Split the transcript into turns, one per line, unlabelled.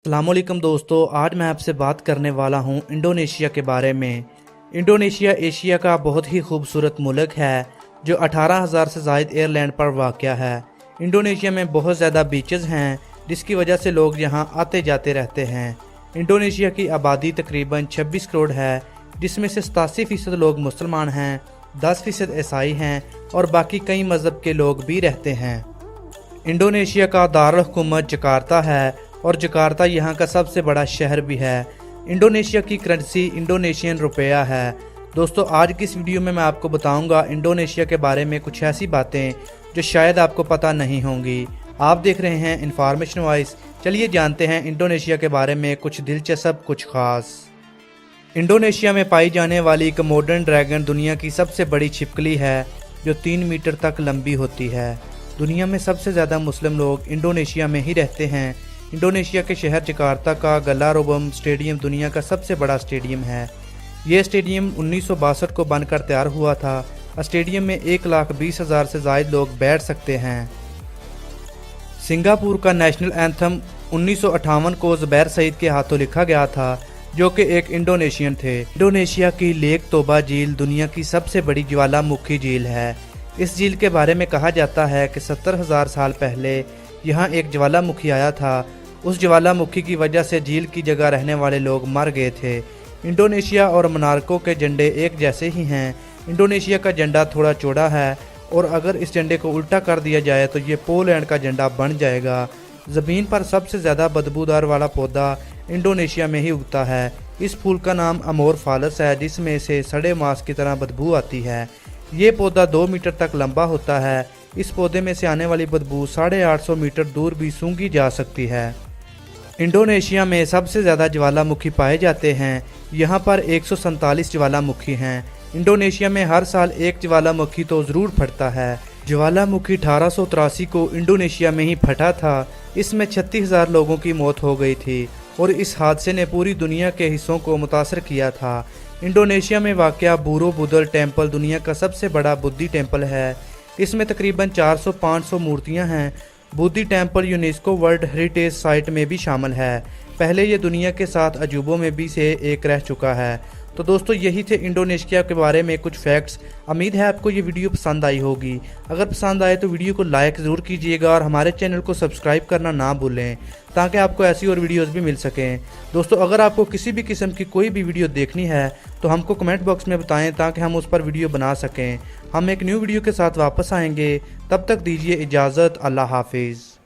अस्सलामुअलैकुम दोस्तों, आज मैं आपसे बात करने वाला हूं इंडोनेशिया के बारे में। इंडोनेशिया एशिया का बहुत ही खूबसूरत मुल्क है जो 18,000 से ज़ायद एयरलैंड पर वाक़या है। इंडोनेशिया में बहुत ज़्यादा बीचेस हैं जिसकी वजह से लोग यहां आते जाते रहते हैं। इंडोनेशिया की आबादी तकरीबन 26 करोड़ है जिसमें से 87% लोग मुसलमान हैं, 10% ईसाई हैं और बाकी कई मज़हब के लोग भी रहते हैं। इंडोनेशिया का दारुल हुकूमत जकार्ता है और जकार्ता यहाँ का सबसे बड़ा शहर भी है। इंडोनेशिया की करेंसी इंडोनेशियन रुपया है। दोस्तों, आज की इस वीडियो में मैं आपको बताऊंगा इंडोनेशिया के बारे में कुछ ऐसी बातें जो शायद आपको पता नहीं होंगी। आप देख रहे हैं इन्फॉर्मेशन वाइज। चलिए जानते हैं इंडोनेशिया के बारे में कुछ दिलचस्प, कुछ ख़ास। इंडोनेशिया में पाई जाने वाली कोमोडो ड्रैगन दुनिया की सबसे बड़ी छिपकली है जो 3 मीटर तक लंबी होती है। दुनिया में सबसे ज़्यादा मुस्लिम लोग इंडोनेशिया में ही रहते हैं। इंडोनेशिया के शहर जकार्ता का गलारोबम स्टेडियम दुनिया का सबसे बड़ा स्टेडियम है। ये स्टेडियम 1962 को बनकर तैयार हुआ था। स्टेडियम में 1,20,000 से ज़ायद लोग बैठ सकते हैं। सिंगापुर का नेशनल एंथम 1958 को ज़ुबैर सईद के हाथों लिखा गया था जो कि एक इंडोनेशियन थे। इंडोनेशिया की लेक तोबा झील दुनिया की सबसे बड़ी ज्वालामुखी झील है। इस झील के बारे में कहा जाता है कि 70,000 साल पहले यहाँ एक ज्वालामुखी आया था। उस ज्वालामुखी की वजह से झील की जगह रहने वाले लोग मर गए थे। इंडोनेशिया और मोनार्को के झंडे एक जैसे ही हैं। इंडोनेशिया का झंडा थोड़ा चौड़ा है और अगर इस झंडे को उल्टा कर दिया जाए तो ये पोलैंड का झंडा बन जाएगा। ज़मीन पर सबसे ज़्यादा बदबूदार वाला पौधा इंडोनेशिया में ही उगता है। इस फूल का नाम अमोरफालस है जिसमें से सड़े मांस की तरह बदबू आती है। ये पौधा 2 मीटर तक लंबा होता है। इस पौधे में से आने वाली बदबू 850 मीटर दूर भी सूंघी जा सकती है। इंडोनेशिया में सबसे ज़्यादा ज्वालामुखी पाए जाते हैं। यहाँ पर 147 ज्वालामुखी हैं। इंडोनेशिया में हर साल एक ज्वालामुखी तो ज़रूर फटता है। ज्वालामुखी 1883 को इंडोनेशिया में ही फटा था। इसमें 36,000 लोगों की मौत हो गई थी और इस हादसे ने पूरी दुनिया के हिस्सों को मुतासर किया था। इंडोनेशिया में वाक़या बोरोबुदर टेम्पल दुनिया का सबसे बड़ा बुद्धि टेम्पल है। इसमें तकरीबन 400-500 मूर्तियाँ हैं। बुद्धि temple UNESCO world heritage site में भी शामिल है। पहले ये दुनिया के 7 अजूबों में भी से एक रह चुका है। तो दोस्तों, यही थे इंडोनेशिया के बारे में कुछ फैक्ट्स। उम्मीद है आपको ये वीडियो पसंद आई होगी। अगर पसंद आए तो वीडियो को लाइक ज़रूर कीजिएगा और हमारे चैनल को सब्सक्राइब करना ना भूलें ताकि आपको ऐसी और वीडियोस भी मिल सकें। दोस्तों, अगर आपको किसी भी किस्म की कोई भी वीडियो देखनी है तो हमको कमेंट बॉक्स में बताएं ताकि हम उस पर वीडियो बना सकें। हम एक न्यू वीडियो के साथ वापस आएंगे। तब तक दीजिए इजाज़त। अल्लाह हाफिज़।